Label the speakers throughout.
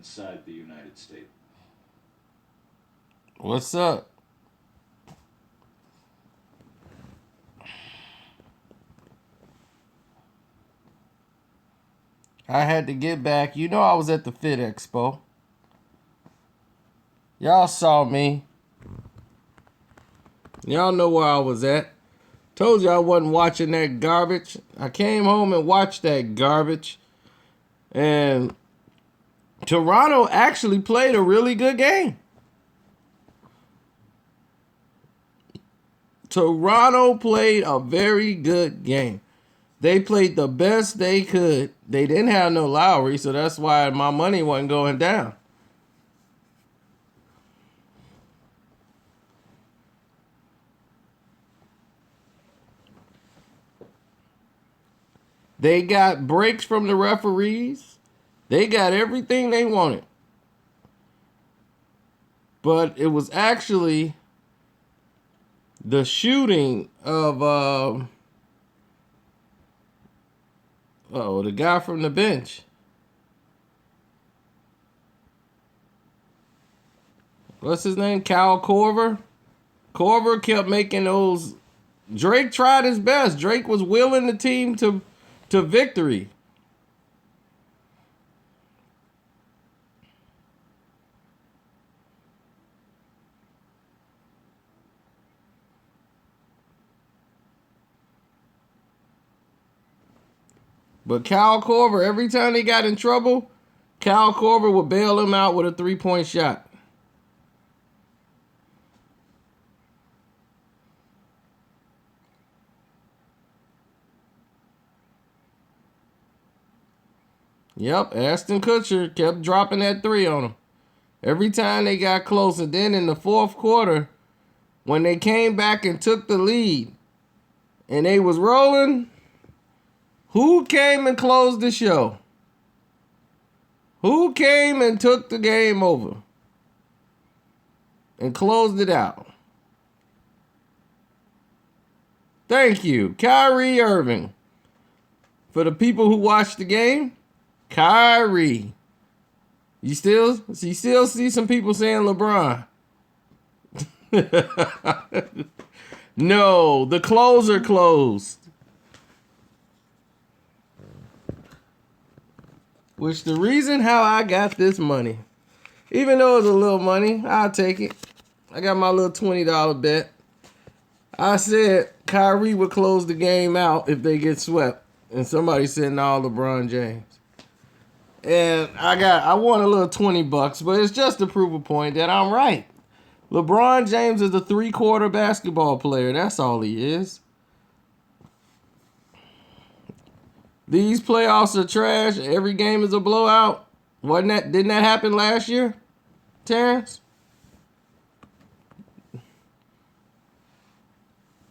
Speaker 1: inside the United States.
Speaker 2: What's up? I had to get back. You know I was at the Fit Expo. Y'all saw me. Y'all know where I was at. Told you I wasn't watching that garbage. I came home and watched that garbage. And Toronto actually played a really good game. Toronto played a very good game. They played the best they could. They didn't have no Lowry, so that's why my money wasn't going down. They got breaks from the referees. They got everything they wanted. But it was actually the shooting of the guy from the bench. What's his name? Kyle Korver. Korver kept making those. Drake tried his best. Drake was willing the team to victory. But Kyle Korver, every time they got in trouble, Kyle Korver would bail him out with a 3-point shot. Yep, Ashton Kutcher kept dropping that 3 on him. Every time they got close. And then in the fourth quarter, when they came back and took the lead, and they was rolling, who came and closed the show? Who came and took the game over and closed it out? Thank you, Kyrie Irving. For the people who watched the game, Kyrie. You still see some people saying LeBron. No, the closer closed. Which the reason how I got this money, even though it's a little money, I'll take it. I got my little $20 bet. I said Kyrie would close the game out if they get swept. And somebody said, no, LeBron James. And I won a little $20, but it's just to prove a point that I'm right. LeBron James is a 3-quarter basketball player. That's all he is. These playoffs are trash. Every game is a blowout. Didn't that happen last year, Terrence?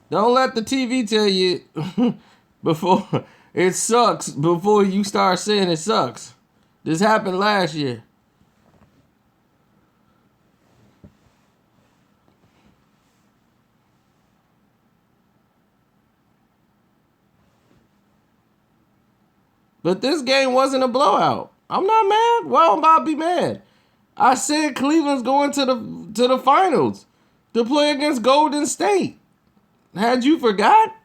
Speaker 2: Don't let the TV tell you before it sucks before you start saying it sucks. This happened last year. But this game wasn't a blowout. I'm not mad. Why am I be mad? I said Cleveland's going to the finals to play against Golden State. Had you forgot?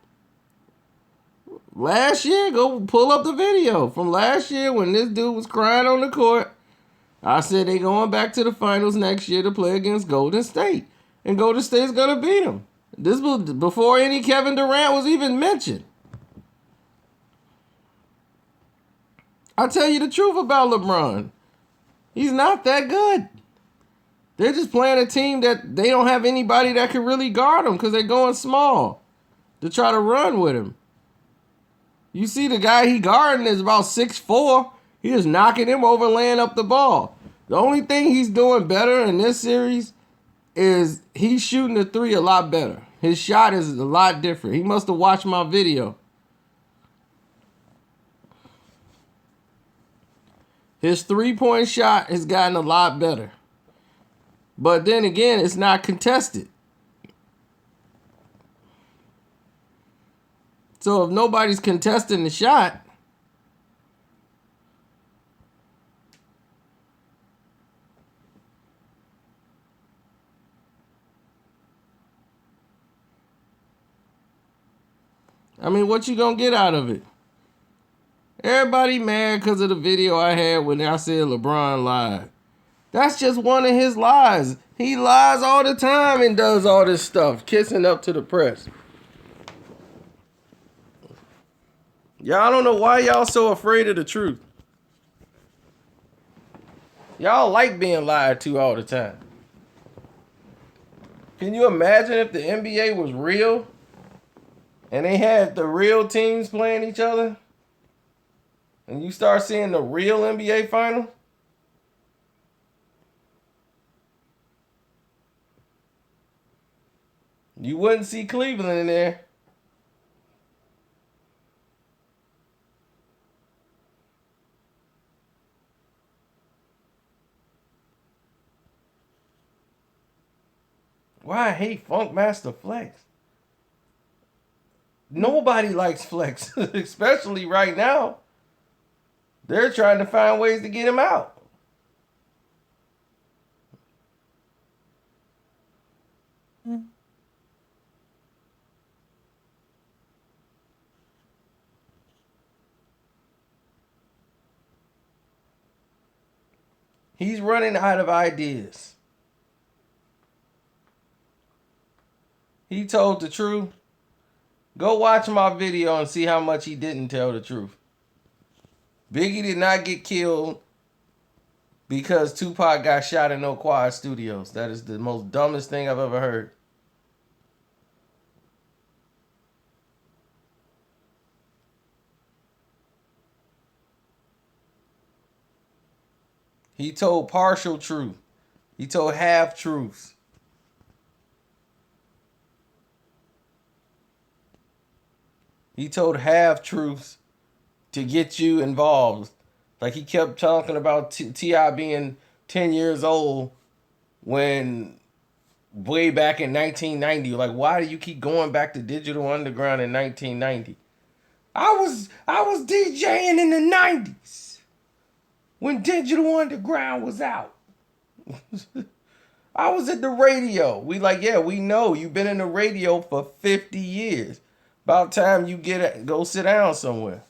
Speaker 2: Last year, go pull up the video from last year when this dude was crying on the court. I said they going back to the finals next year to play against Golden State. And Golden State's going to beat them. This was before any Kevin Durant was even mentioned. I'll tell you the truth about LeBron. He's not that good. They're just playing a team that they don't have anybody that can really guard him because they're going small to try to run with him. You see the guy he guarding is about 6'4". He is knocking him over, laying up the ball. The only thing he's doing better in this series is he's shooting the 3 a lot better. His shot is a lot different. He must have watched my video. His 3-point shot has gotten a lot better. But then again, it's not contested. So if nobody's contesting the shot, I mean, what you gonna get out of it? Everybody mad because of the video I had when I said LeBron lied. That's just one of his lies. He lies all the time and does all this stuff, kissing up to the press. Y'all don't know why y'all so afraid of the truth. Y'all like being lied to all the time. Can you imagine if the NBA was real and they had the real teams playing each other? And you start seeing the real NBA final? You wouldn't see Cleveland in there. Why I hate Funkmaster Flex? Nobody likes Flex, especially right now. They're trying to find ways to get him out. He's running out of ideas. He told the truth. Go watch my video and see how much he didn't tell the truth. Biggie did not get killed because Tupac got shot in no Quad Studios. That is the most dumbest thing I've ever heard. He told partial truth. He told half truths. He told half truths to get you involved. Like he kept talking about T.I. being 10 years old when way back in 1990. Like, why do you keep going back to Digital Underground in 1990? I was DJing in the 90s when Digital Underground was out. I was at the radio. We know you've been in the radio for 50 years. About time you go sit down somewhere.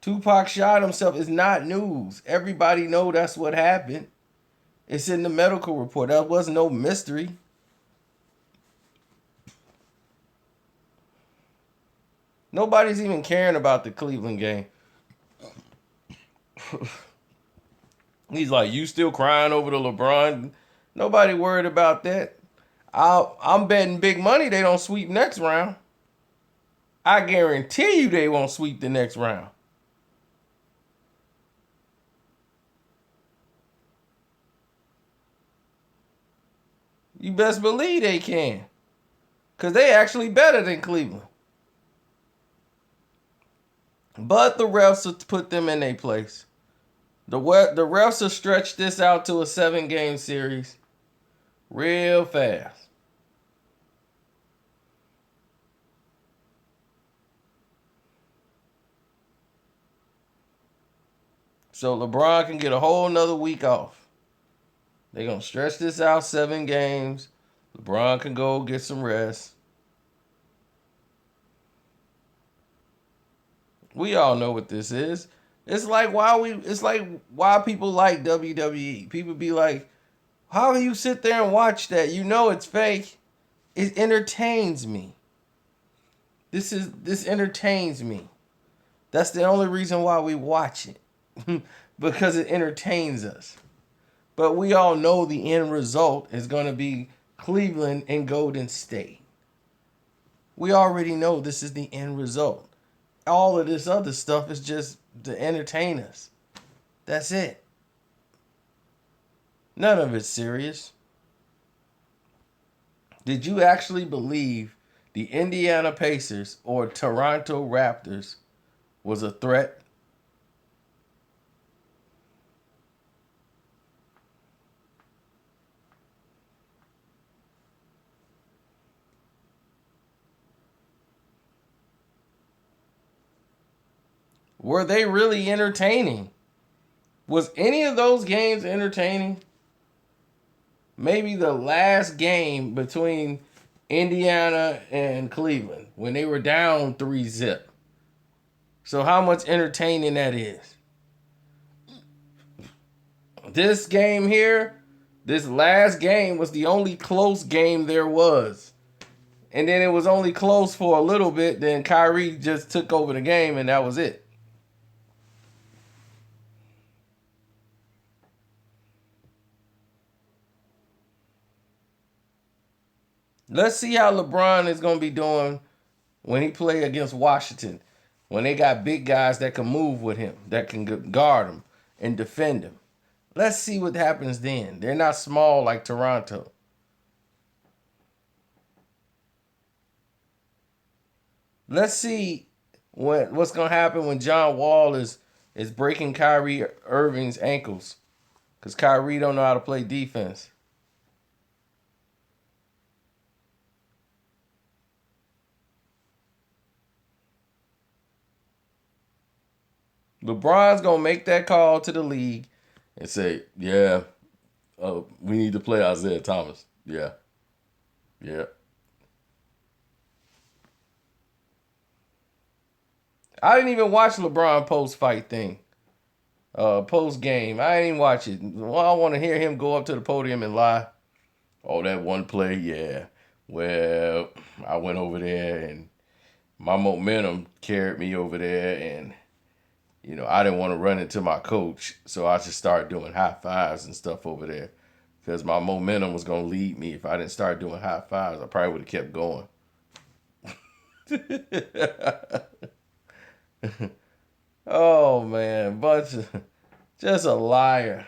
Speaker 2: Tupac shot himself is not news. Everybody know that's what happened. It's in the medical report. That wasn't no mystery. Nobody's even caring about the Cleveland game. He's like, you still crying over the LeBron? Nobody worried about that. I'm betting big money they don't sweep next round. I guarantee you they won't sweep the next round. You best believe they can. Because they actually better than Cleveland. But the refs will put them in their place. The refs will stretch this out to a 7-game series real fast. So LeBron can get a whole nother week off. They're going to stretch this out 7 games. LeBron can go get some rest. We all know what this is. It's like why people like WWE. People be like, how do you sit there and watch that? You know it's fake. It entertains me. This entertains me. That's the only reason why we watch it. Because it entertains us. But we all know the end result is going to be Cleveland and Golden State. We already know this is the end result. All of this other stuff is just to entertain us. That's it. None of it's serious. Did you actually believe the Indiana Pacers or Toronto Raptors was a threat? Were they really entertaining? Was any of those games entertaining? Maybe the last game between Indiana and Cleveland when they were down 3-0. So how much entertaining that is. This game here, this last game was the only close game there was. And then it was only close for a little bit. Then Kyrie just took over the game and that was it. Let's see how LeBron is going to be doing when he play against Washington. When they got big guys that can move with him, that can guard him and defend him. Let's see what happens then. They're not small like Toronto. Let's see what's going to happen when John Wall is breaking Kyrie Irving's ankles. Because Kyrie don't know how to play defense. LeBron's going to make that call to the league and say, yeah, we need to play Isaiah Thomas. Yeah. Yeah. I didn't even watch LeBron post-fight thing. Post-game. I didn't even watch it. Well, I want to hear him go up to the podium and lie. Oh, that one play, yeah. Well, I went over there and my momentum carried me over there and I didn't want to run into my coach, so I just started doing high fives and stuff over there because my momentum was going to lead me. If I didn't start doing high fives, I probably would have kept going. Oh, man, just a liar.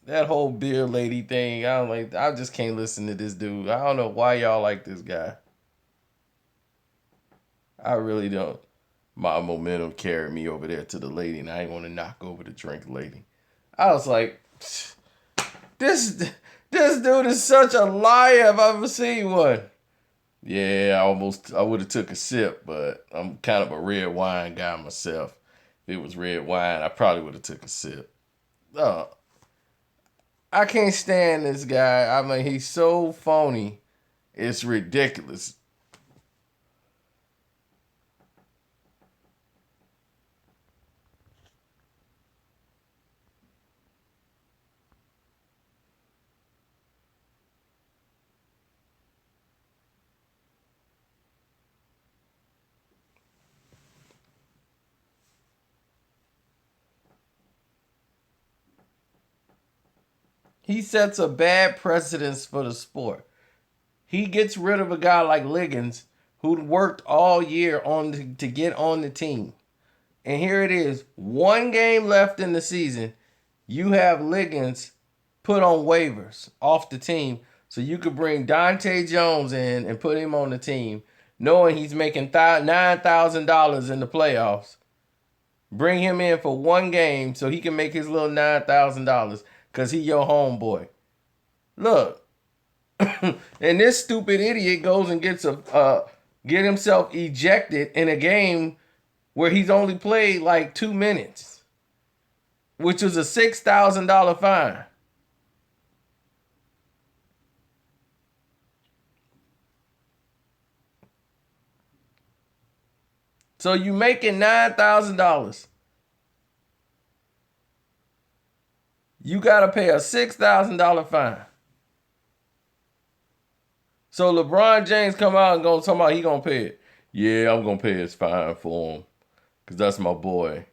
Speaker 2: That whole beer lady thing, I just can't listen to this dude. I don't know why y'all like this guy. I really don't. My momentum carried me over there to the lady, and I didn't want to knock over the drink lady. I was like, this dude is such a liar if I've ever seen one. Yeah, I would have took a sip, but I'm kind of a red wine guy myself. If it was red wine, I probably would have took a sip. I can't stand this guy. I mean, he's so phony. It's ridiculous. He sets a bad precedence for the sport. He gets rid of a guy like Liggins who worked all year to get on the team. And here it is, one game left in the season. You have Liggins put on waivers off the team so you could bring Dante Jones in and put him on the team, knowing he's making $9,000 in the playoffs. Bring him in for one game so he can make his little $9,000 because he your homeboy. Look, and this stupid idiot goes and get himself ejected in a game where he's only played like 2 minutes, which was a $6,000 fine. So you making $9,000. You got to pay a $6,000 fine. So LeBron James come out and talk about he going to pay it. Yeah, I'm going to pay his fine for him because that's my boy.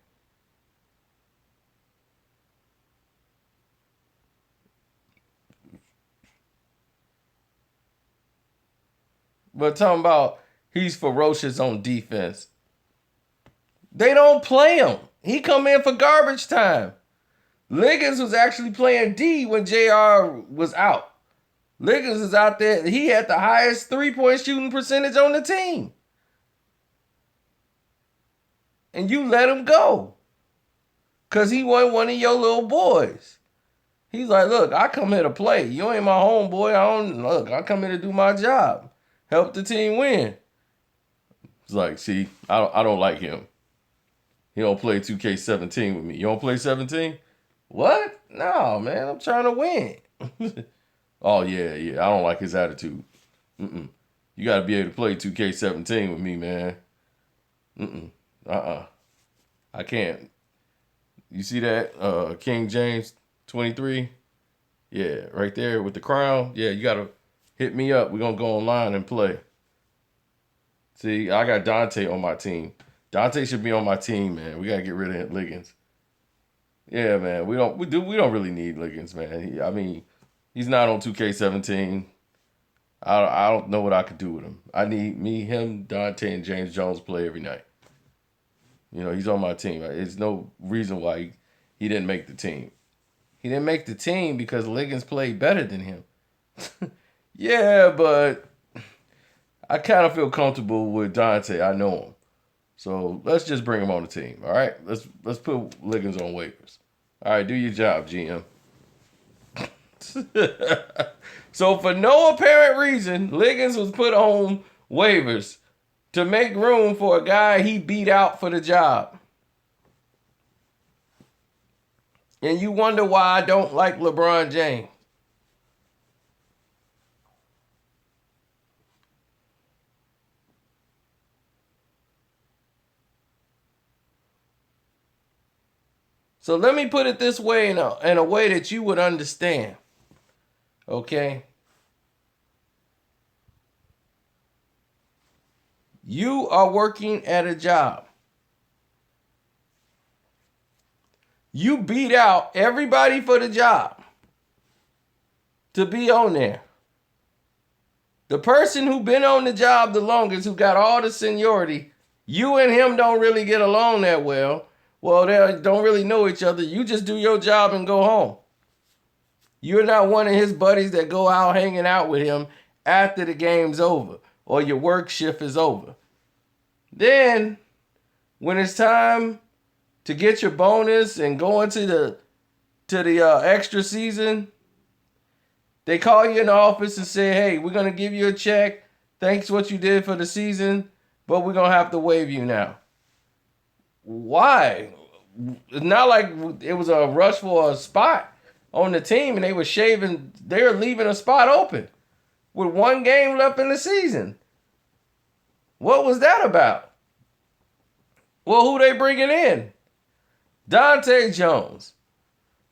Speaker 2: But talking about he's ferocious on defense. They don't play him. He come in for garbage time. Liggins was actually playing D when JR was out. Liggins is out there. He had the highest three-point shooting percentage on the team. And you let him go. Because he wasn't one of your little boys. He's like, look, I come here to play. You ain't my homeboy. I come here to do my job. Help the team win. It's like, see, I don't like him. He don't play 2K17 with me. You don't play 17? What? No, man, I'm trying to win. Oh, yeah. I don't like his attitude. You got to be able to play 2K17 with me, man. I can't. You see that? King James 23? Yeah, right there with the crown. Yeah, you got to hit me up. We're going to go online and play. See, I got Dante on my team. Dante should be on my team, man. We got to get rid of Liggins. Yeah, man. We don't really need Liggins, man. I mean, he's not on 2K17. I don't know what I could do with him. I need him, Dante, and James Jones play every night. He's on my team. There's no reason why he didn't make the team. He didn't make the team because Liggins played better than him. Yeah, but I kind of feel comfortable with Dante. I know him. So let's just bring him on the team. All right? Let's put Liggins on waivers. All right, do your job, GM. So for no apparent reason, Liggins was put on waivers to make room for a guy he beat out for the job. And you wonder why I don't like LeBron James. So let me put it this way in a way that you would understand. Okay? You are working at a job. You beat out everybody for the job to be on there. The person who been on the job the longest, who got all the seniority, you and him don't really get along that well. Well, they don't really know each other. You just do your job and go home. You're not one of his buddies that go out hanging out with him after the game's over or your work shift is over. Then, when it's time to get your bonus and go into the extra season, they call you in the office and say, hey, we're going to give you a check. Thanks what you did for the season, but we're going to have to waive you now. Why? It's not like it was a rush for a spot on the team and they were leaving a spot open with one game left in the season. What was that about? Well, who they bringing in? Dante Jones.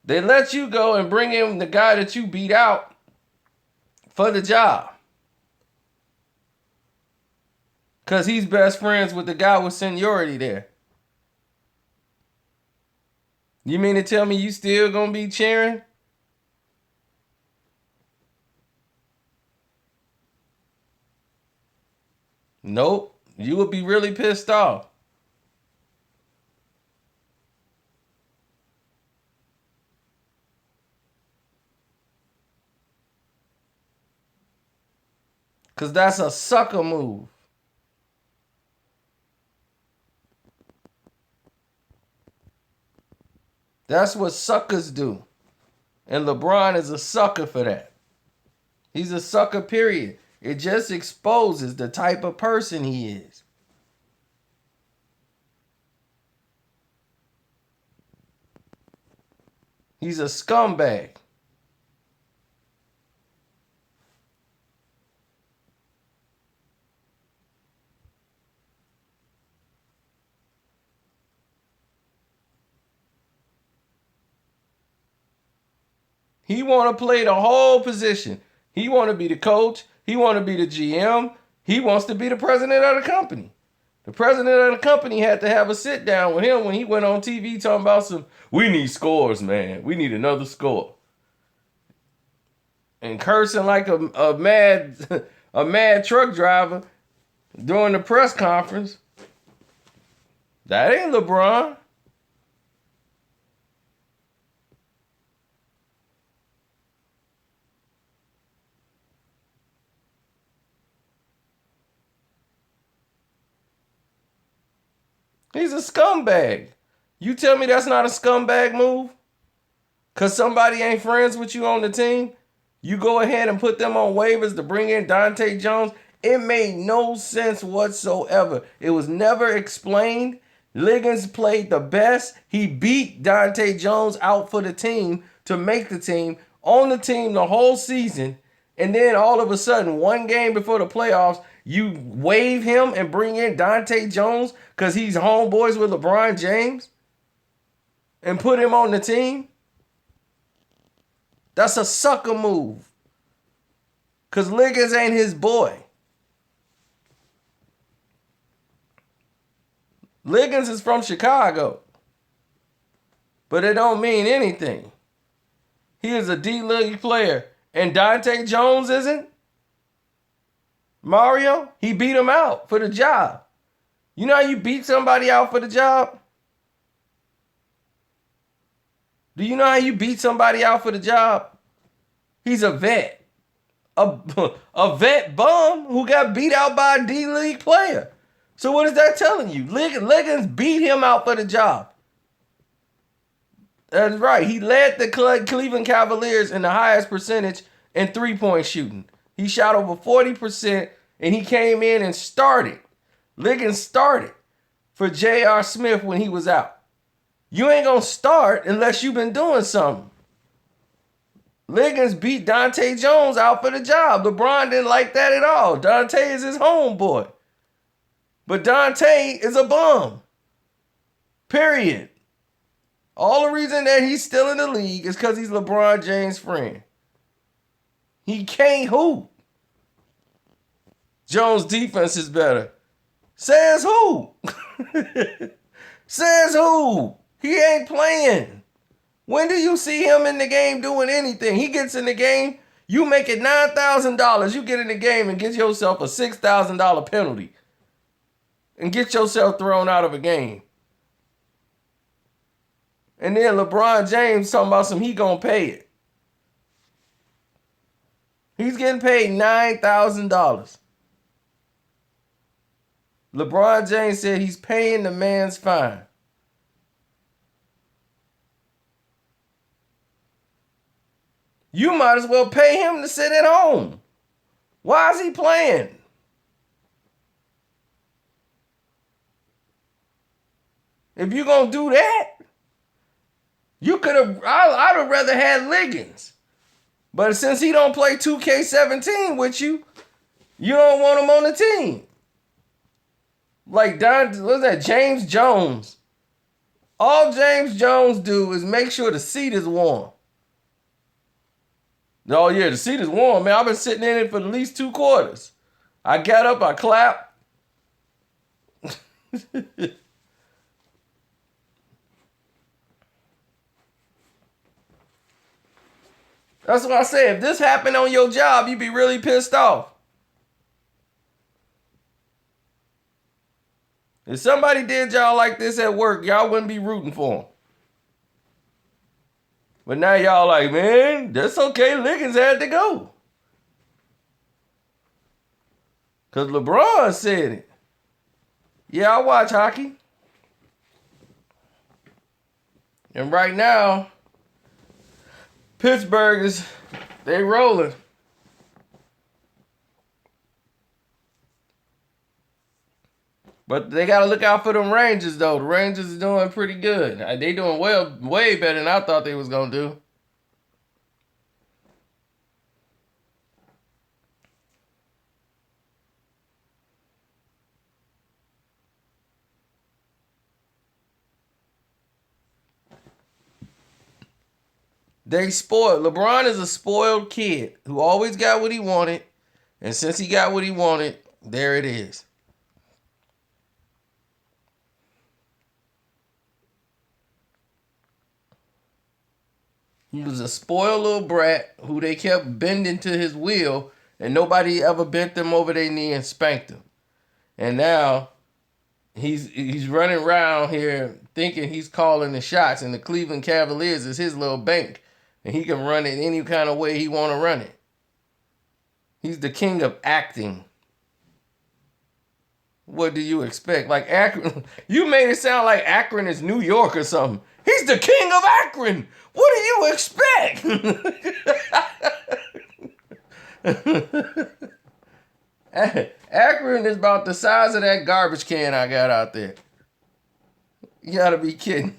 Speaker 2: They let you go and bring in the guy that you beat out for the job. Because he's best friends with the guy with seniority there. You mean to tell me you still going to be cheering? Nope. You would be really pissed off. Because that's a sucker move. That's what suckers do. And LeBron is a sucker for that. He's a sucker, period. It just exposes the type of person he is. He's a scumbag. He want to play the whole position. He want to be the coach. He want to be the GM. He wants to be the president of the company. The president of the company had to have a sit down with him when he went on TV talking about we need scores, man. We need another score. And cursing like a mad a mad truck driver during the press conference. That ain't LeBron. He's a scumbag. You tell me that's not a scumbag move? Because somebody ain't friends with you on the team? You go ahead and put them on waivers to bring in Dante Jones? It made no sense whatsoever. It was never explained. Liggins played the best. He beat Dante Jones out for the team to make the team, on the team the whole season. And then all of a sudden, one game before the playoffs, you waive him and bring in Dante Jones because he's homeboys with LeBron James and put him on the team? That's a sucker move. Because Liggins ain't his boy. Liggins is from Chicago. But it don't mean anything. He is a D-League player. And Dante Jones isn't? Mario, he beat him out for the job. You know how you beat somebody out for the job? Do you know how you beat somebody out for the job? He's a vet. A vet bum who got beat out by a D-League player. So what is that telling you? Liggins beat him out for the job. That's right. He led the Cleveland Cavaliers in the highest percentage in three-point shooting. He shot over 40%, and he came in and started. Liggins started for J.R. Smith when he was out. You ain't going to start unless you've been doing something. Liggins beat Dante Jones out for the job. LeBron didn't like that at all. Dante is his homeboy. But Dante is a bum. Period. All the reason that he's still in the league is because he's LeBron James' friend. He can't hoop. Jones' defense is better. Says who? Says who? He ain't playing. When do you see him in the game doing anything? He gets in the game, you make it $9,000. You get in the game and get yourself a $6,000 penalty. And get yourself thrown out of a game. And then LeBron James talking about he gonna pay it. He's getting paid $9,000. LeBron James said he's paying the man's fine. You might as well pay him to sit at home. Why is he playing? If you're going to do that, you could have, I'd have rather had Liggins. But since he don't play 2K17 with you, you don't want him on the team. Like what's that, James Jones. All James Jones do is make sure the seat is warm. Oh yeah, the seat is warm, man. I've been sitting in it for at least 2 quarters. I got up, I clapped. That's what I say. If this happened on your job, you'd be really pissed off. If somebody did y'all like this at work, y'all wouldn't be rooting for them. But now y'all like, man, that's okay. Liggins had to go. Because LeBron said it. Yeah, I watch hockey. And right now, Pittsburgh they rolling. But they got to look out for them Rangers, though. The Rangers are doing pretty good. They doing well, way better than I thought they was going to do. They spoiled. LeBron is a spoiled kid who always got what he wanted. And since he got what he wanted, there it is. He was a spoiled little brat who they kept bending to his will, and nobody ever bent them over their knee and spanked him. And now he's running around here thinking he's calling the shots, and the Cleveland Cavaliers is his little bank, and he can run it any kind of way he want to run it. He's the king of acting. What do you expect? Like Akron, you made it sound like Akron is New York or something. He's the king of Akron. What do you expect? Akron is about the size of that garbage can I got out there. You gotta be kidding.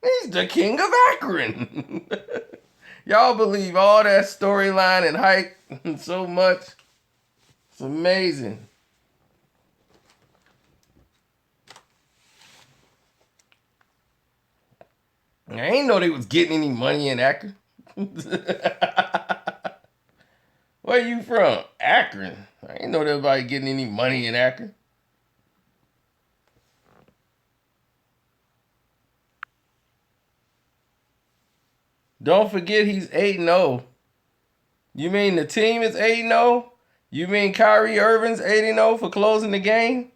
Speaker 2: He's the king of Akron. Y'all believe all that storyline and hype so much. It's amazing. I ain't know they was getting any money in Akron. Where you from? Akron. I ain't know there was getting any money in Akron. Don't forget he's 8-0. You mean the team is 8-0? You mean Kyrie Irving's 8-0 for closing the game?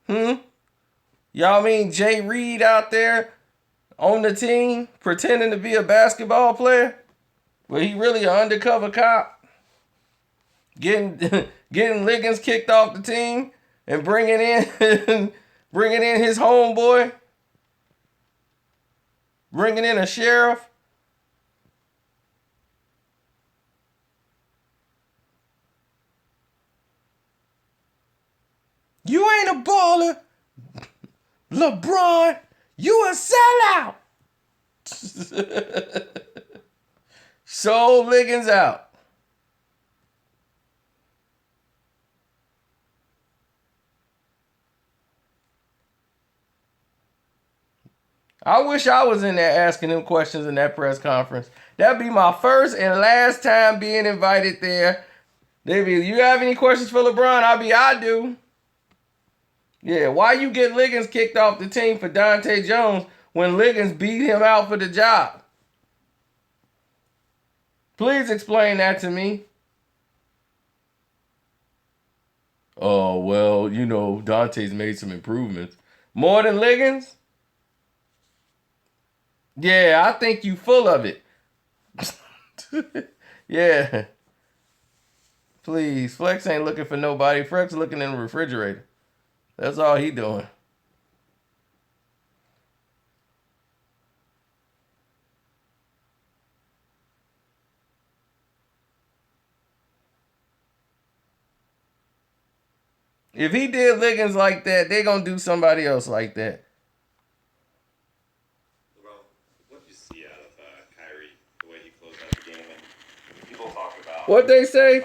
Speaker 2: Y'all mean Jay Reed out there on the team pretending to be a basketball player? But he really an undercover cop? Getting Liggins kicked off the team and bringing in his homeboy? Bringing in a sheriff? You ain't a baller. LeBron, you a sellout. Sold Liggins out. I wish I was in there asking them questions in that press conference. That'd be my first and last time being invited there. They'd be, you have any questions for LeBron? I do. Yeah, why you get Liggins kicked off the team for Dante Jones when Liggins beat him out for the job? Please explain that to me. Oh, well, Dante's made some improvements. More than Liggins? Yeah, I think you full of it. Yeah. Please, Flex ain't looking for nobody. Flex looking in the refrigerator. That's all he doing. If he did Liggins like that, they gonna do somebody else like that.
Speaker 1: Well, what did you see out of Kyrie, the way he closed out the game? And people talk about
Speaker 2: what they say.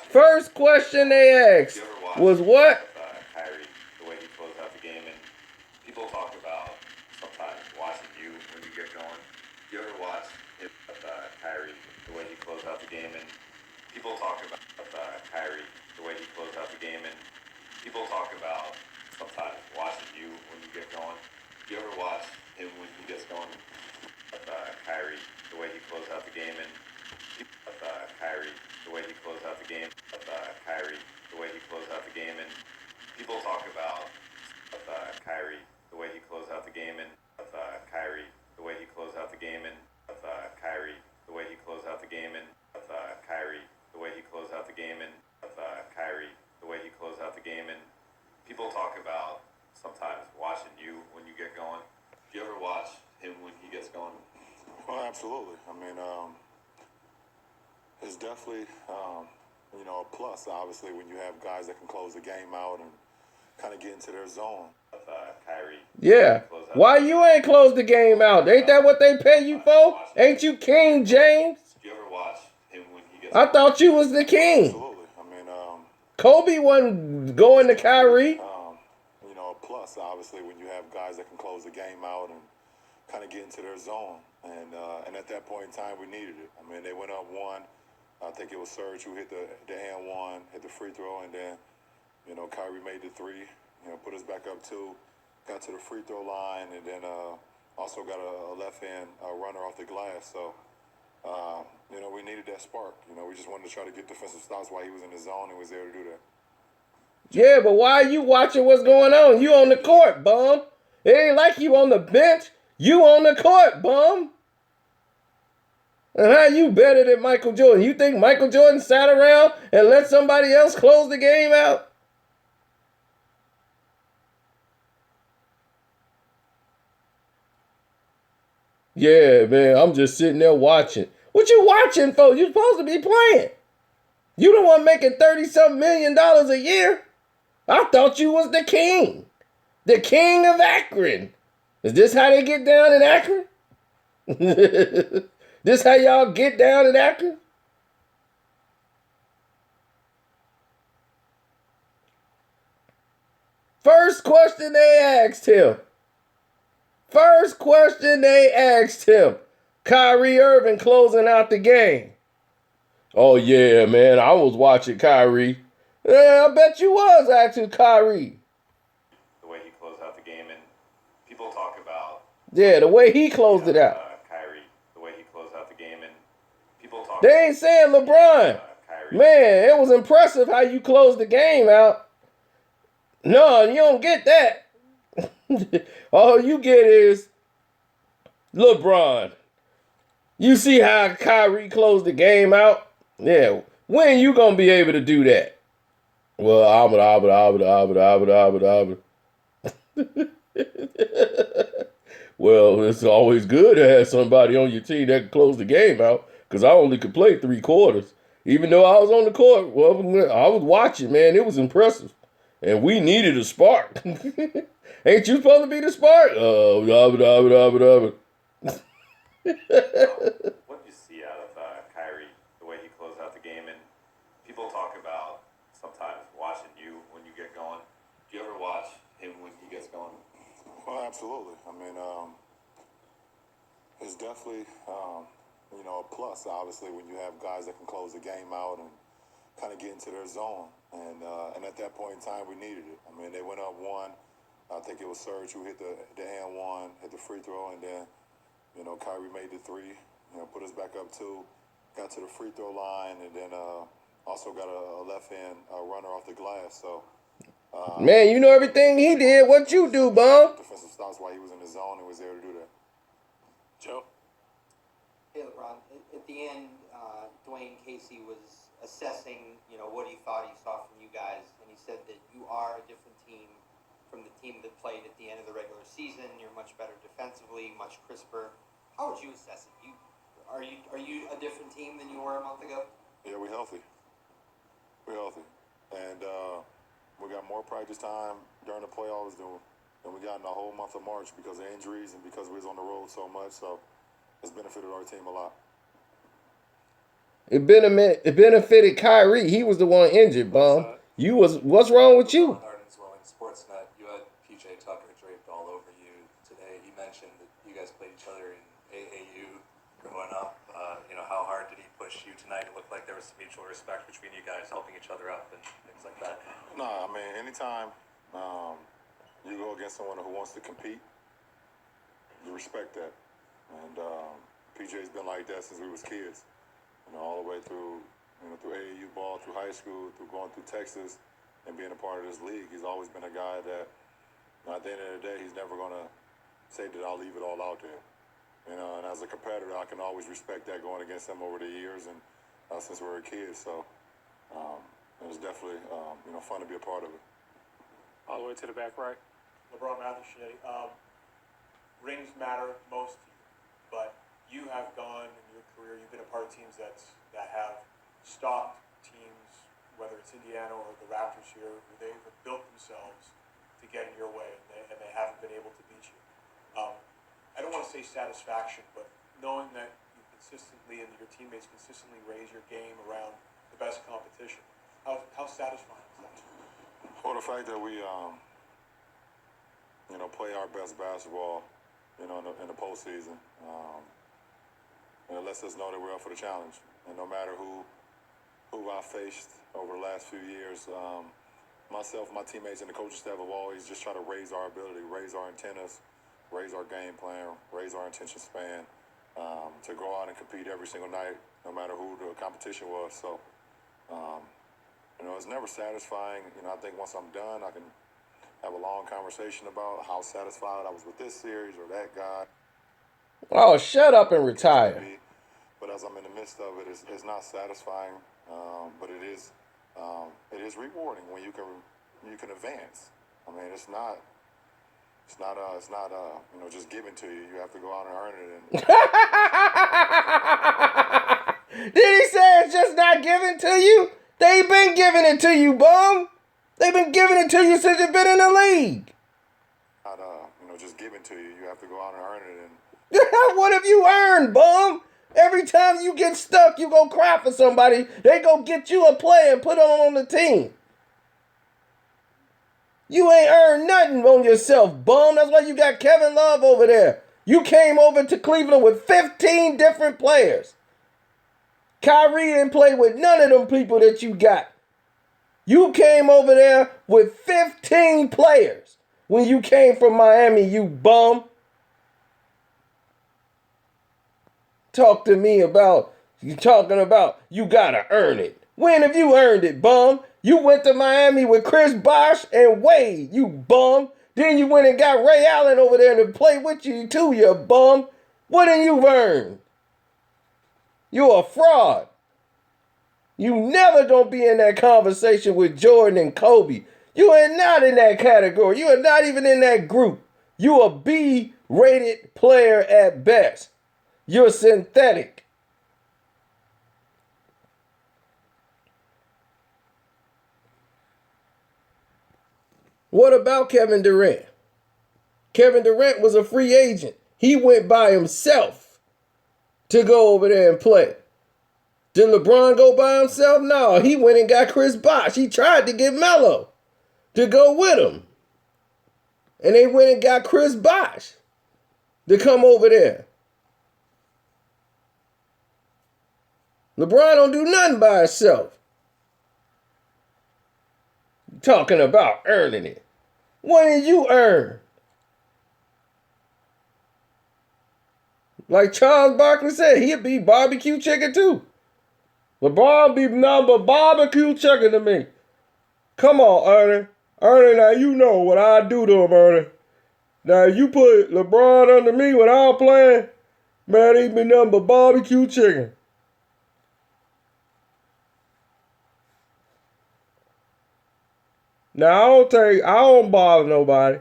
Speaker 2: First question they asked was what?
Speaker 1: Kyrie, the way he closed out the game, and people talk about sometimes watching you when you get going. You ever watch Kyrie, the way he closed out the game, and people talk about Kyrie, the way he closed out the game, and people talk about sometimes watching you when you get going. You ever watch him when he gets going? Kyrie, the way he closed out the game, and Kyrie, the way he closed out the game. Kyrie, the way he closed out the game, and people talk about Kyrie, the way he closed out the game, and Kyrie, the way he closed out the game, and Kyrie, the way he closed out the game, and Kyrie, the way he closed out the game, and Kyrie, the way he closed out the game, and people talk about sometimes watching you when you get going. Do you ever watch him when he gets going?
Speaker 3: Well, absolutely. I mean, it's definitely, a plus, obviously, when you have guys that can close the game out and kind of get into their zone.
Speaker 1: Kyrie.
Speaker 2: Yeah. Why you ain't closed the game out? Ain't that what they pay you for? Ain't you King James?
Speaker 1: Do you ever watch him when he gets
Speaker 2: I thought you was the king.
Speaker 3: Absolutely. I mean,
Speaker 2: Kobe wasn't going to Kyrie.
Speaker 3: A plus, obviously, when you have guys that can close the game out and kind of get into their zone. And at that point in time, we needed it. I mean, they went up one. I think it was Serge who hit the and one, hit the free throw, and then, Kyrie made the three, put us back up two, got to the free throw line, and then also got a left-hand runner off the glass. So, we needed that spark. We just wanted to try to get defensive stops while he was in the zone and was there to do that.
Speaker 2: Yeah, but why are you watching what's going on? You on the court, bum. It ain't like you on the bench. You on the court, bum. And how you better than Michael Jordan? You think Michael Jordan sat around and let somebody else close the game out? Yeah, man, I'm just sitting there watching. What you watching for? You supposed to be playing. You the one making $30-something million a year. I thought you was the king. The king of Akron. Is this how they get down in Akron? This how y'all get down in Akron? First question they asked him. Kyrie Irving closing out the game. Oh, yeah, man, I was watching Kyrie. Yeah, I bet you was actually Kyrie.
Speaker 1: The way he closed out the game, and people talk about
Speaker 2: Yeah, the way he closed it out.
Speaker 1: Kyrie, the way he closed out the game, and people talk.
Speaker 2: They ain't saying LeBron.
Speaker 1: Kyrie.
Speaker 2: Man, it was impressive how you closed the game out. No, you don't get that. All you get is LeBron. You see how Kyrie closed the game out? Yeah. When you gonna be able to do that? Well, well, it's always good to have somebody on your team that can close the game out, because I only could play 3 quarters. Even though I was on the court, well, I was watching, man. It was impressive. And we needed a spark. Ain't you supposed to be the spark?
Speaker 1: What do you see out of Kyrie, the way he closed out the game, and people talk about sometimes watching you when you get going. Do you ever watch him when he gets going?
Speaker 3: Well, absolutely. I mean, it's definitely, a plus, obviously, when you have guys that can close the game out and kind of get into their zone. And at that point in time, we needed it. I mean, they went up 1. I think it was Serge who hit the and 1, hit the free throw, and then, Kyrie made the 3, put us back up 2, got to the free throw line, and then also got a left-hand runner off the glass. So,
Speaker 2: man, you know everything he did. What you do, Bum?
Speaker 3: defensive stops while he was in the zone and was able to do that. Joe?
Speaker 4: Hey, LeBron. At the end, Dwayne Casey was assessing, what he thought he saw from you guys, and he said that you are a different team from the team that played at the end of the regular season. You're much better defensively, much crisper. How would you assess it? Are you a different team than you were a month ago?
Speaker 3: Yeah, we're healthy. And we got more practice time during the playoffs than we got in the whole month of March because of injuries and because we was on the road so much. So it's benefited our team a lot.
Speaker 2: It benefited Kyrie. He was the one injured, Bum. What's wrong with you?
Speaker 5: Sportsnet, you had PJ Tucker draped all over you today. He mentioned that you guys played each other in AAU growing up. How hard did he push you tonight? It looked like there was some mutual respect between you guys, helping each other up and things like that.
Speaker 3: No, I mean, anytime you go against someone who wants to compete, you respect that. And PJ's been like that since we was kids. All the way through, through AAU ball, through high school, through going through Texas, and being a part of this league. He's always been a guy that, at the end of the day, he's never going to say that I'll leave it all out there. And as a competitor, I can always respect that going against him over the years and since we were kids. So it was definitely, fun to be a part of it.
Speaker 6: All the way to the back right.
Speaker 7: LeBron Matthews, rings matter most to you, but you have gone in your career, you've been a part of teams that have stopped teams, whether it's Indiana or the Raptors here, who they've built themselves to get in your way, and they haven't been able to beat you. I don't want to say satisfaction, but knowing that you consistently and your teammates consistently raise your game around the best competition, how satisfying is that?
Speaker 3: Well, the fact that we, play our best basketball, in the postseason, it lets us know that we're up for the challenge. And no matter who I faced over the last few years, myself, my teammates, and the coaching staff have always just tried to raise our ability, raise our antennas, raise our game plan, raise our attention span, to go out and compete every single night, no matter who the competition was. So, it's never satisfying. I think once I'm done, I can have a long conversation about how satisfied I was with this series or that guy.
Speaker 2: Oh, shut up and retire.
Speaker 3: But as I'm in the midst of it, it's not satisfying, but it is rewarding when you can advance. I mean, it's not just given to you. You have to go out and earn it.
Speaker 2: Did he say it's just not given to you? They've been giving it to you, Bum. They've been giving it to you since you've been in the league.
Speaker 3: Not just given to you. You have to go out and earn it. And
Speaker 2: What have you earned, bum? Every time you get stuck, you go cry for somebody. They go get you a player and put on the team. You ain't earned nothing on yourself, bum. That's why you got Kevin Love over there. You came over to Cleveland with 15 different players. Kyrie didn't play with none of them people that you got. You came over there with 15 players when you came from Miami, you bum. Talk to me about, you talking about you gotta earn it. When have you earned it, bum? You went to Miami with Chris Bosh and Wade, you bum. Then you went and got Ray Allen over there to play with you too, you bum. What have you earned? You a fraud. You never gonna be in that conversation with Jordan and Kobe. You are not in that category. You are not even in that group. You a B-rated player at best. You're synthetic. What about Kevin Durant? Kevin Durant was a free agent. He went by himself to go over there and play. Did LeBron go by himself? No, he went and got Chris Bosh. He tried to get Melo to go with him. And they went and got Chris Bosh to come over there. LeBron don't do nothing by himself. Talking about earning it. What did you earn? Like Charles Barkley said, he'd be barbecue chicken too. LeBron be number barbecue chicken to me. Come on, Ernie. Ernie, now you know what I do to him, Ernie. Now you put LeBron under me when I'm playing, man, he be number barbecue chicken. Now I don't bother nobody.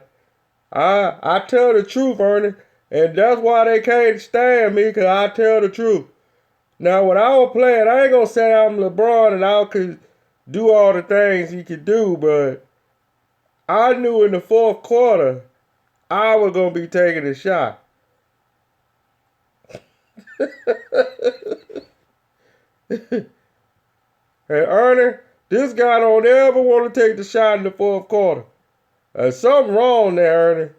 Speaker 2: I tell the truth, Ernie, and that's why they can't stand me, because I tell the truth. Now when I was playing, I ain't gonna say I'm LeBron and I could do all the things he could do, but I knew in the fourth quarter I was gonna be taking a shot. And Ernie, this guy don't ever want to take the shot in the fourth quarter. There's something wrong there, Ernie.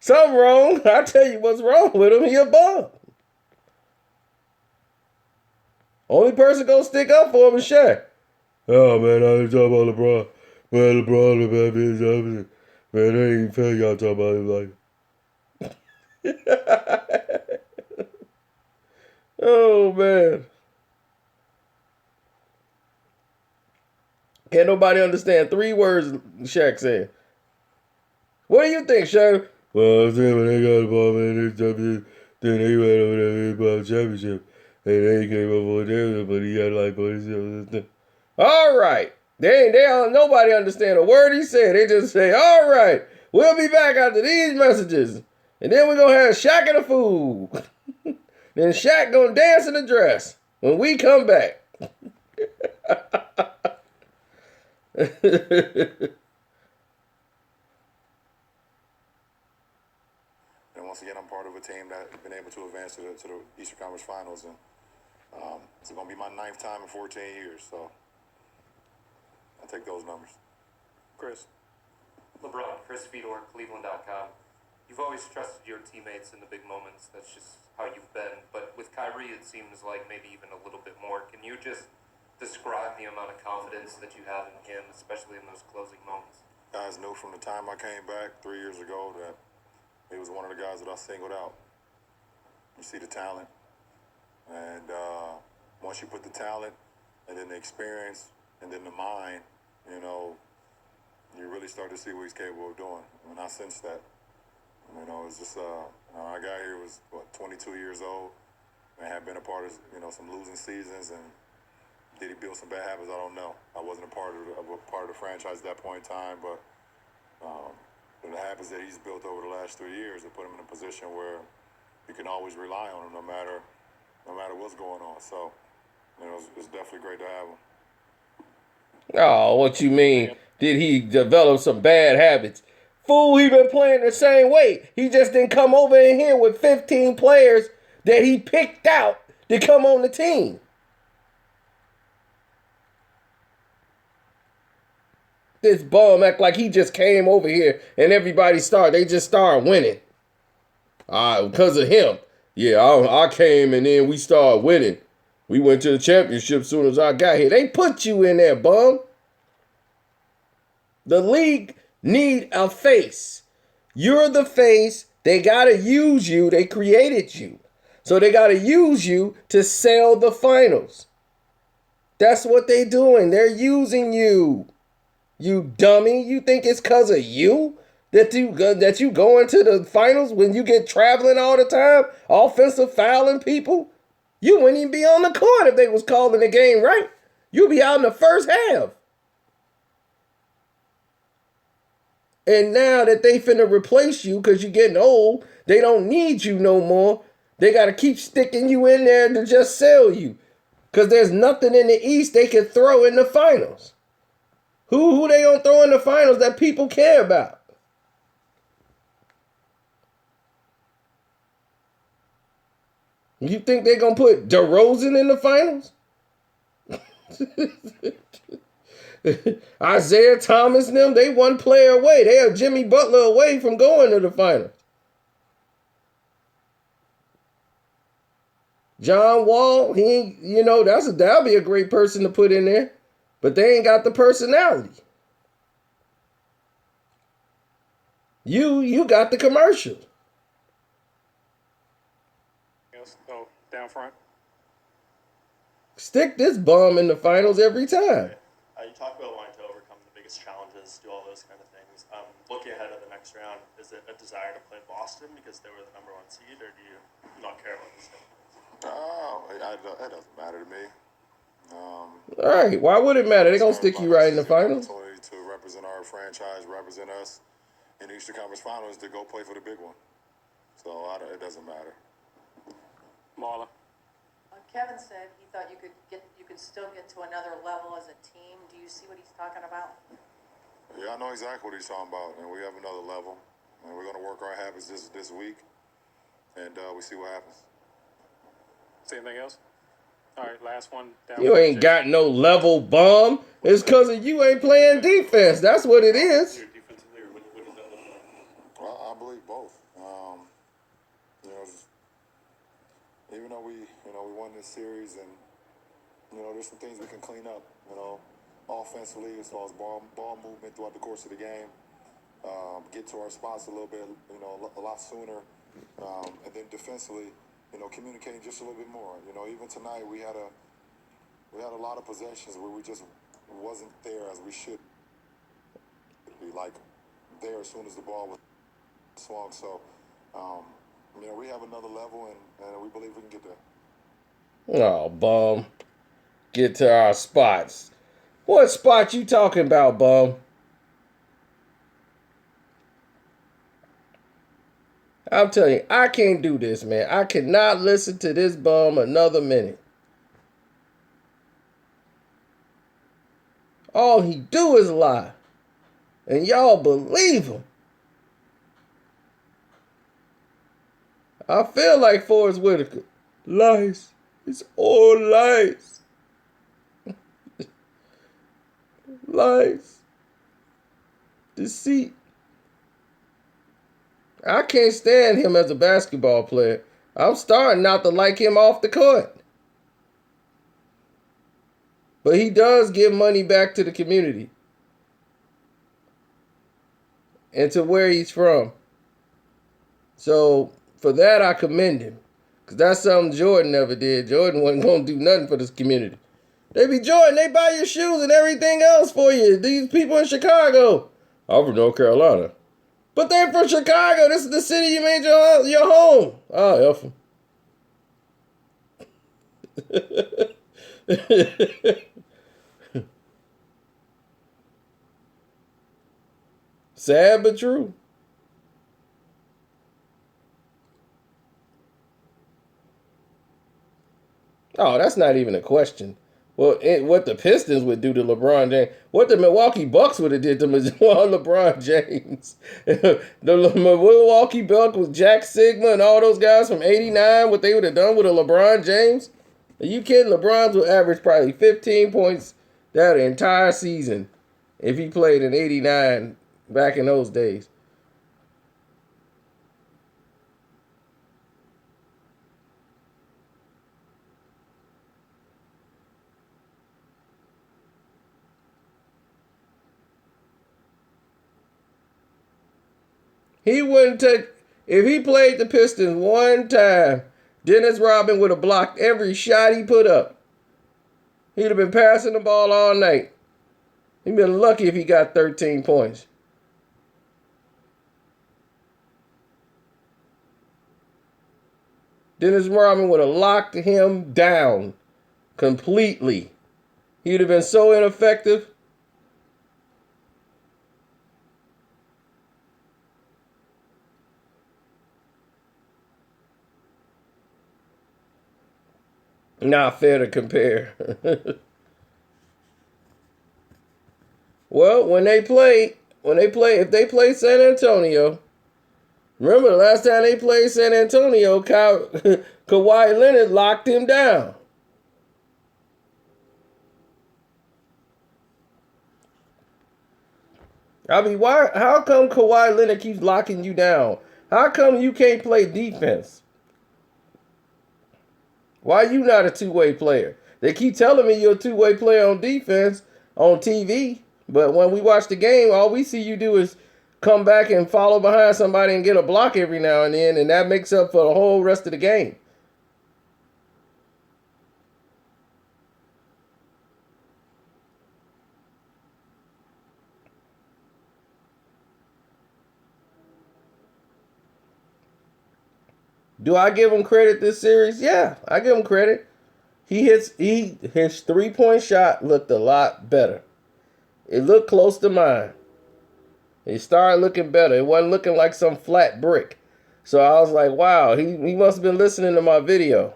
Speaker 2: Something wrong. I tell you what's wrong with him. He a bum. Only person gonna stick up for him is Shaq. Oh man, I ain't talking about LeBron. Man, LeBron, man, they ain't fair y'all talking about him like. Oh man. Can't nobody understand 3 words Shaq said. What do you think, Shaq? Well, I'm saying when they got the ball, man, then they went over there and won the championship. And they came up with them, but he got like 47. All right. Nobody understand a word he said. They just say, all right, we'll be back after these messages. And then we're going to have Shaq and the food. Then Shaq going to dance in the dress when we come back.
Speaker 3: And once again, I'm part of a team that has been able to advance to the Eastern Conference Finals, and it's going to be my 9th time in 14 years. So I take those numbers.
Speaker 7: Chris.
Speaker 5: LeBron, Chris Fedor, Cleveland.com. You've always trusted your teammates in the big moments. That's just how you've been. But with Kyrie, it seems like maybe even a little bit more. Can you just describe the amount of confidence that you have in him, especially in those closing moments?
Speaker 3: Guys knew from the time I came back 3 years ago that he was one of the guys that I singled out. You see the talent, and once you put the talent and then the experience and then the mind, you really start to see what he's capable of doing. And I sensed that. It's just I got here was 22 years old, and had been a part of some losing seasons. And did he build some bad habits? I don't know. I wasn't a part of the franchise at that point in time, but the habits that he's built over the last 3 years have put him in a position where you can always rely on him, no matter what's going on. So it's definitely great to have him.
Speaker 2: Oh, what you mean? did he develop some bad habits. Fool, he been playing the same way. He just didn't come over in here with 15 players that he picked out to come on the team. This bum act like he just came over here and they just started winning. Because of him. Yeah, I came and then we started winning. We went to the championship as soon as I got here. They put you in there, bum. The league need a face. You're the face. They got to use you. They created you. So they got to use you to sell the finals. That's what they doing. They're using you. You dummy. You think it's because of you that you go into the finals when you get traveling all the time? Offensive fouling people? You wouldn't even be on the court if they was calling the game right. You'd be out in the first half. And now that they finna replace you because you're getting old, they don't need you no more. They got to keep sticking you in there to just sell you. Because there's nothing in the East they can throw in the finals. Who they gonna throw in the finals that people care about? You think they're gonna put DeRozan in the finals? Isaiah Thomas and them, they one player away. They have Jimmy Butler away from going to the finals. John Wall, he ain't, that'll be a great person to put in there. But they ain't got the personality. You got the commercial.
Speaker 6: Oh, down front.
Speaker 2: Stick this bum in the finals every time.
Speaker 8: You talk about wanting to overcome the biggest challenges, do all those kind of things. Looking ahead of the next round, is it a desire to play Boston because they were the number 1 seed, or do you not care about this?
Speaker 3: That doesn't matter to me.
Speaker 2: All right, why would it matter? They're going to stick you right in the finals.
Speaker 3: Opportunity to represent our franchise, represent us in the Eastern Conference Finals to go play for the big one. So it doesn't matter.
Speaker 6: Marla.
Speaker 9: Kevin said he thought you could still get to another level as a team. Do you see what he's talking about?
Speaker 3: Yeah, I know exactly what he's talking about, and we have another level, and we're going to work our habits this week, and we see what happens.
Speaker 6: See anything else? All right, last one. Down
Speaker 2: You ain't got no level, bum. It's because of you ain't playing defense. That's what it is.
Speaker 3: Well, I believe both. Even though we won this series, and there's some things we can clean up. Offensively, as far as ball movement throughout the course of the game, get to our spots a little bit, a lot sooner, and then defensively, communicating just a little bit more. Even tonight we had a lot of possessions where we just wasn't there as we should be, like there as soon as the ball was swung. So, we have another level, and we believe we can get there.
Speaker 2: Oh, bum. Get to our spots. What spot you talking about, bum? I'm telling you, I can't do this, man. I cannot listen to this bum another minute. All he do is lie. And y'all believe him. I feel like Forrest Whitaker. Lies. It's all lies. Lies. Deceit. I can't stand him as a basketball player. I'm starting not to like him off the court. But he does give money back to the community. And to where he's from. So, for that, I commend him. Because that's something Jordan never did. Jordan wasn't going to do nothing for this community. They be Jordan, they buy your shoes and everything else for you. These people in Chicago. I'm from North Carolina. But they're from Chicago. This is the city you made your home. Oh, F them. Sad but true. Oh, that's not even a question. what the Pistons would do to LeBron James, what the Milwaukee Bucks would have did to LeBron James. The Milwaukee Bucks with Jack Sigma and all those guys from '89, what they would have done with a LeBron James? Are you kidding? LeBron's would average probably 15 points that entire season if he played in '89 back in those days. He wouldn't take, if he played the Pistons one time, Dennis Rodman would have blocked every shot he put up. He'd have been passing the ball all night. He'd been lucky if he got 13 points. Dennis Rodman would have locked him down completely. He'd have been so ineffective. Not fair to compare. Well, if they play San Antonio, remember the last time they played San Antonio, Kawhi Leonard locked him down. I mean, how come Kawhi Leonard keeps locking you down? How come you can't play defense? Why are you not a two-way player? They keep telling me you're a two-way player on defense on TV, but when we watch the game, all we see you do is come back and follow behind somebody and get a block every now and then, and that makes up for the whole rest of the game. Do I give him credit this series? Yeah, I give him credit. His 3-point shot looked a lot better. It looked close to mine. It started looking better. It wasn't looking like some flat brick. So I was like, wow, he must have been listening to my video,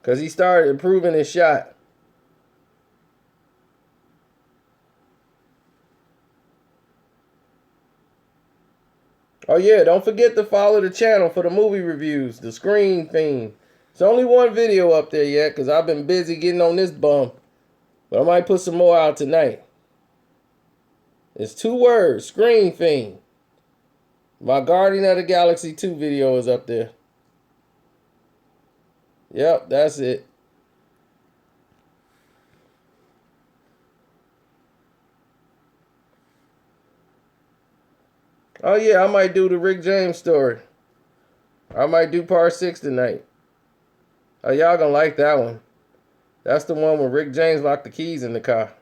Speaker 2: because he started improving his shot. Oh yeah, don't forget to follow the channel for the movie reviews, the Screen Fiend. There's only one video up there yet because I've been busy getting on this bum. But I might put some more out tonight. It's 2 words, Screen Fiend. My Guardian of the Galaxy 2 video is up there. Yep, that's it. Oh yeah, I might do the Rick James story. I might do part 6 tonight. Oh, y'all gonna like that one. That's the one where Rick James locked the keys in the car.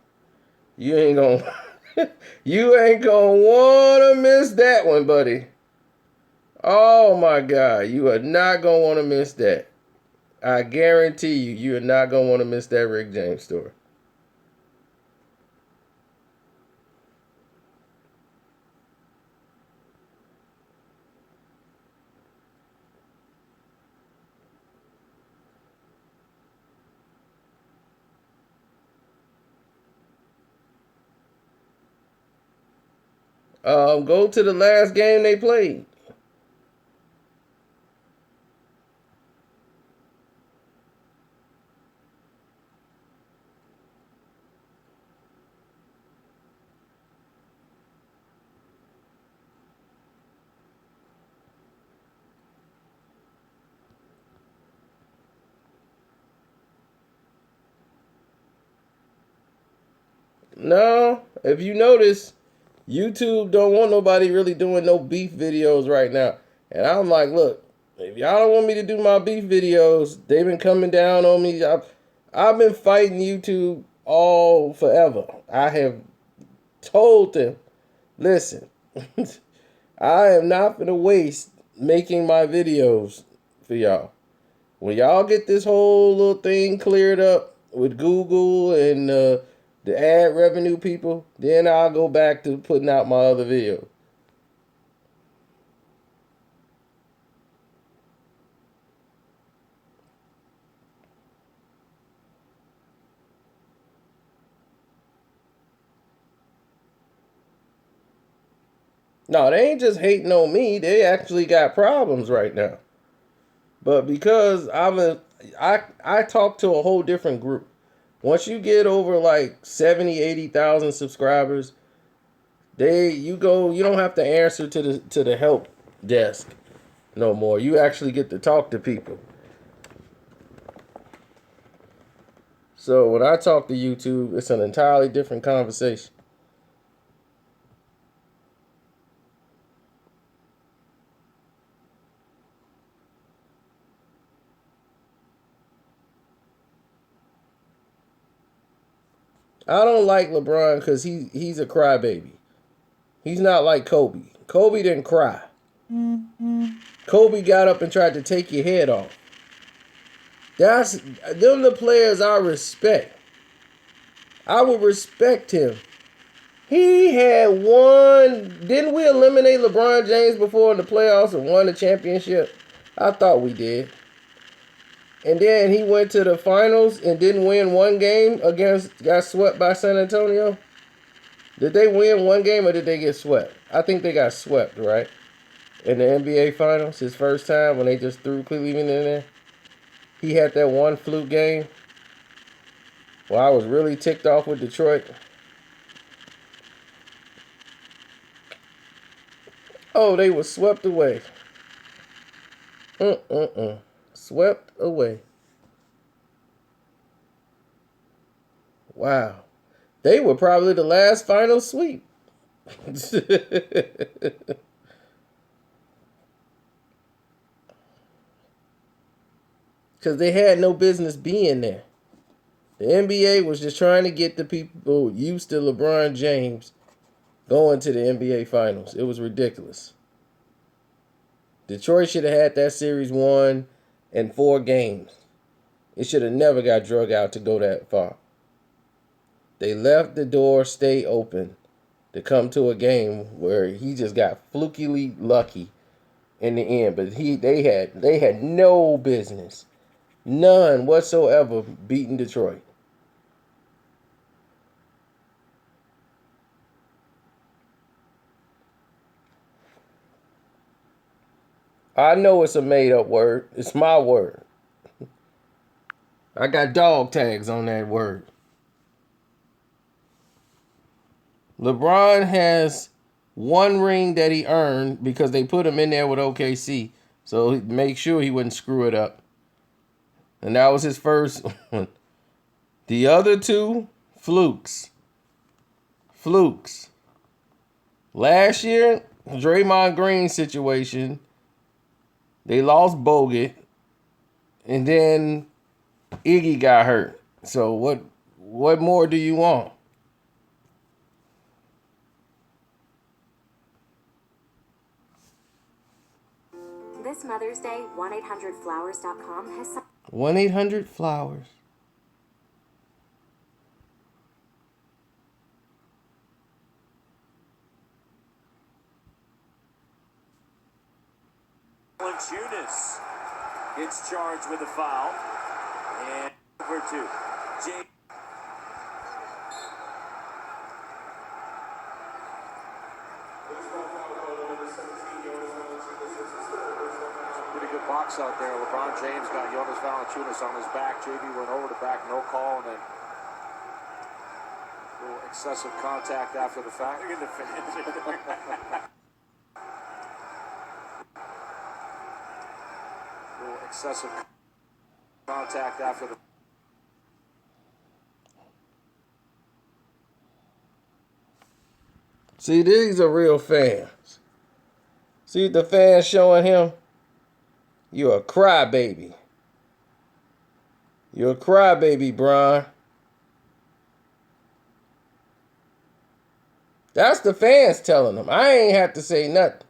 Speaker 2: You ain't gonna you ain't gonna wanna miss that one, buddy. Oh my God, you are not gonna wanna miss that. I guarantee you, you are not gonna wanna miss that Rick James story. Go to the last game they played. No, if you notice, YouTube don't want nobody really doing no beef videos right now. And I'm like, look, if y'all don't want me to do my beef videos, they've been coming down on me. I've been fighting YouTube all forever. I have told them, listen, I am not going to waste making my videos for y'all. When y'all get this whole little thing cleared up with Google and the ad revenue people, then I'll go back to putting out my other video. No, they ain't just hating on me. They actually got problems right now. But because I talk to a whole different group. Once you get over like 70, 80,000 subscribers, you don't have to answer to the help desk no more. You actually get to talk to people. So when I talk to YouTube, it's an entirely different conversation. I don't like LeBron because he's a crybaby. He's not like Kobe. Kobe didn't cry. Kobe got up and tried to take your head off. That's them the players I respect. I would respect him. He had won. Didn't we eliminate LeBron James before in the playoffs and won the championship? I thought we did. And then he went to the finals and didn't win one game got swept by San Antonio. Did they win one game or did they get swept? I think they got swept, right? In the NBA finals, his first time when they just threw Cleveland in there. He had that one fluke game. Well, I was really ticked off with Detroit. Oh, they were swept away. Swept away. Wow. They were probably the last final sweep. Because they had no business being there. The NBA was just trying to get the people used to LeBron James going to the NBA Finals. It was ridiculous. Detroit should have had that series won in 4 games. It should have never got drug out to go that far. They left the door stay open to come to a game where he just got flukily lucky in the end. But they had no business, none whatsoever, beating Detroit. I know it's a made-up word. It's my word. I got dog tags on that word. LeBron has one ring that he earned because they put him in there with OKC. So make sure he wouldn't screw it up. And that was his first one. The other 2, flukes. Flukes. Last year, Draymond Green situation, they lost Bogut. And then Iggy got hurt. So what more do you want?
Speaker 10: This Mother's Day, 1-800-Flowers.com has
Speaker 2: 1-800-Flowers.
Speaker 11: Valanciunas gets charged with a foul. And over to James.
Speaker 12: Pretty good box out there. LeBron James got Jonas Valanciunas on his back. JB went over the back, no call, and then a little excessive contact after the fact.
Speaker 11: Look at the finish.
Speaker 12: Little excessive contact after the.
Speaker 2: See, these are real fans. See the fans showing him? You're a crybaby. You're a crybaby, Bron. That's the fans telling him. I ain't have to say nothing.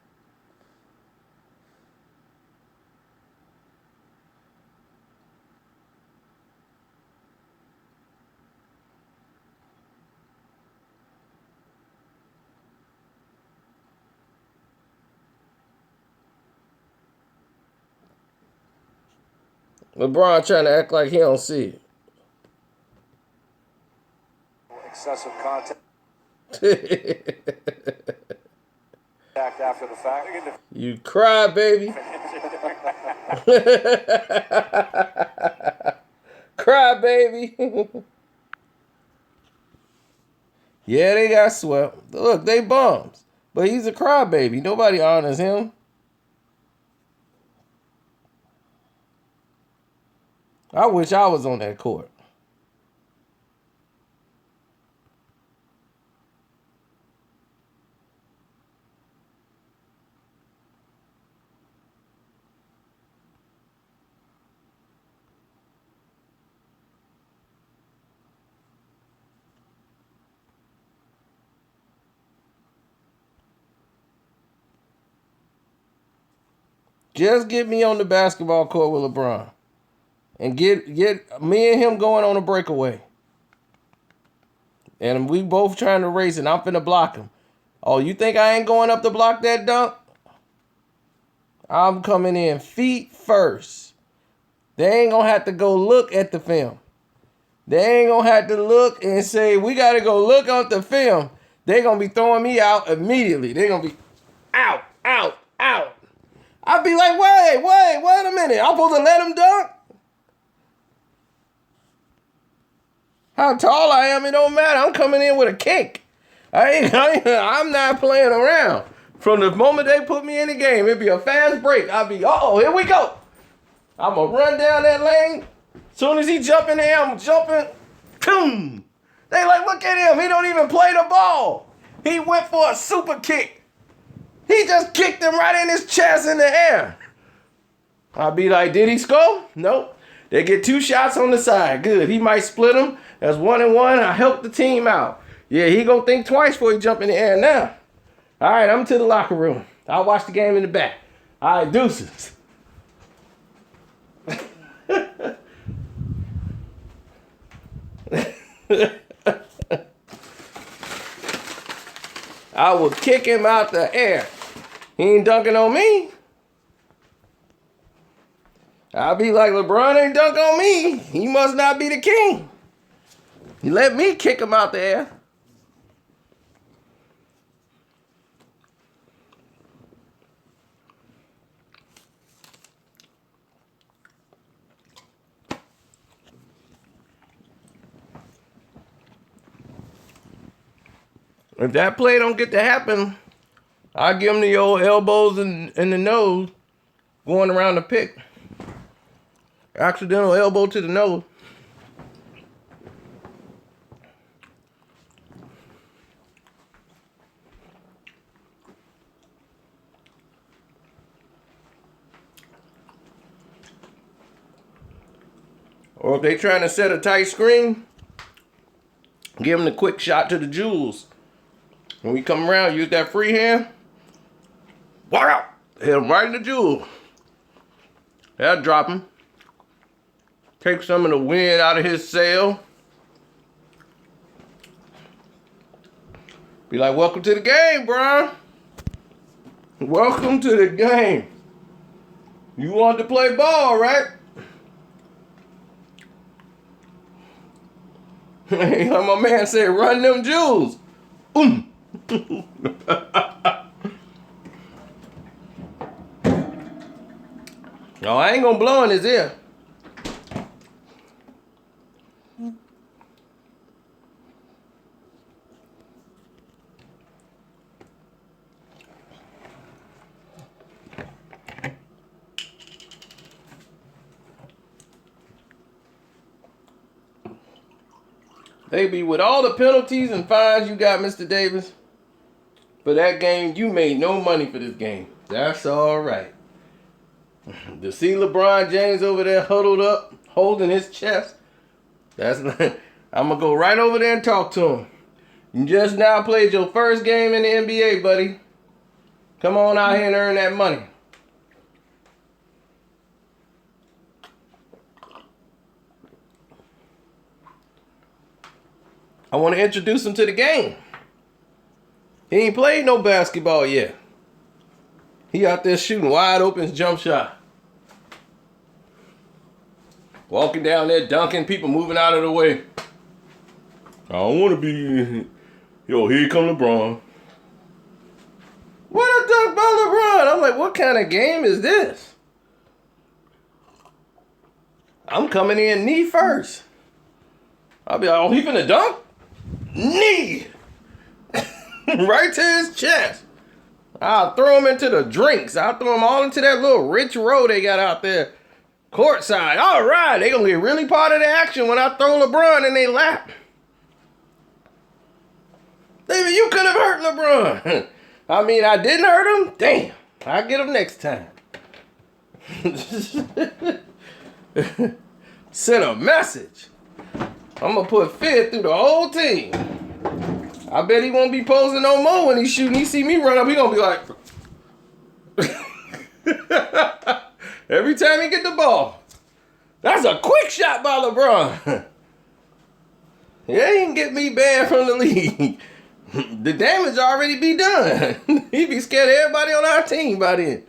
Speaker 2: LeBron trying to act like he don't see
Speaker 12: Excessive contact.
Speaker 2: it.
Speaker 12: Back after the fact.
Speaker 2: You cry, baby. Cry, baby. Yeah, they got swept. Look, they bums. But he's a crybaby. Nobody honors him. I wish I was on that court. Just get me on the basketball court with LeBron. And get me and him going on a breakaway. And we both trying to race and I'm finna block him. Oh, you think I ain't going up to block that dunk? I'm coming in feet first. They ain't gonna have to go look at the film. They ain't gonna have to look and say, we gotta go look at the film. They gonna be throwing me out immediately. They gonna be out. I'll be like, wait a minute. I'm supposed to let him dunk? How tall I am, it don't matter. I'm coming in with a kick. I'm not playing around. From the moment they put me in the game, it'd be a fast break. I'll be, here we go. I'm going to run down that lane. Soon as he jump in the air, I'm jumping. Boom. They like, look at him. He don't even play the ball. He went for a super kick. He just kicked him right in his chest in the air. I'll be like, did he score? Nope. They get 2 shots on the side. Good. He might split them. That's 1-1. I helped the team out. Yeah, he gonna think twice before he jump in the air now. All right, I'm to the locker room. I'll watch the game in the back. All right, deuces. I will kick him out the air. He ain't dunking on me. I'll be like, LeBron ain't dunk on me. He must not be the king. You let me kick him out the air. If that play don't get to happen, I'll give him the old elbows in the nose going around the pick. Accidental elbow to the nose. Or if they trying to set a tight screen, give him the quick shot to the jewels. When we come around, use that free hand. Wow! Hit him right in the jewel. That'll drop him. Take some of the wind out of his sail. Be like, welcome to the game, Brian. Welcome to the game. You want to play ball, right? Like my man said, run them jewels. No, I ain't gonna blow in his ear. They be with all the penalties and fines you got, Mr. Davis. For that game, you made no money for this game. That's all right. To see LeBron James over there huddled up, holding his chest, I'm going to go right over there and talk to him. You just now played your first game in the NBA, buddy. Come on out here and earn that money. I want to introduce him to the game. He ain't played no basketball yet. He out there shooting wide open jump shot. Walking down there, dunking, people moving out of the way. I don't want to be... Yo, here come LeBron. What a a dunk by LeBron. I'm like, what kind of game is this? I'm coming in knee first. I'll be like, oh, he finna dunk? Knee! Right to his chest. I'll throw him into the drinks. I'll throw him all into that little rich row they got out there. Courtside. All right, they gonna get really part of the action when I throw LeBron in their lap. David, you could have hurt LeBron. I mean, I didn't hurt him. Damn, I'll get him next time. Send a message. I'm gonna put fear through the whole team. I bet he won't be posing no more when he's shooting. He see me run up, he gonna be like, every time he get the ball. That's a quick shot by LeBron. Yeah, he can get me banned from the league. The damage already be done. He be scared of everybody on our team by then.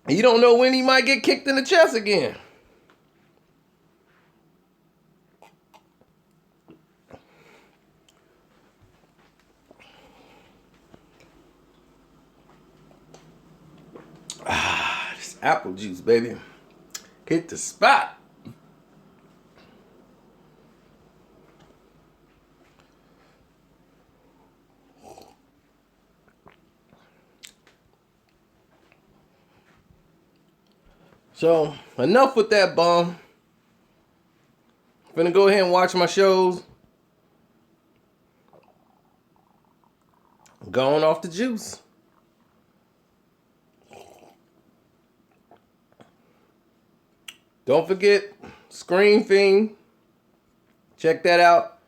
Speaker 2: You don't know when he might get kicked in the chest again. This apple juice, baby. Hit the spot. So, enough with that bomb. Finna go ahead and watch my shows. Going off the juice. Don't forget, Screen Fiend. Check that out.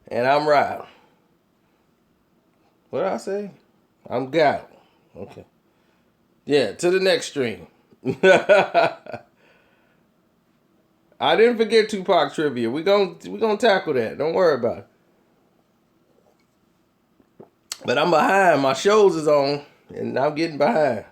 Speaker 2: And I'm right. What did I say? I'm God. Okay. Yeah, to the next stream. I didn't forget Tupac trivia. We gonna tackle that. Don't worry about it. But I'm behind. My shows is on, and I'm getting behind.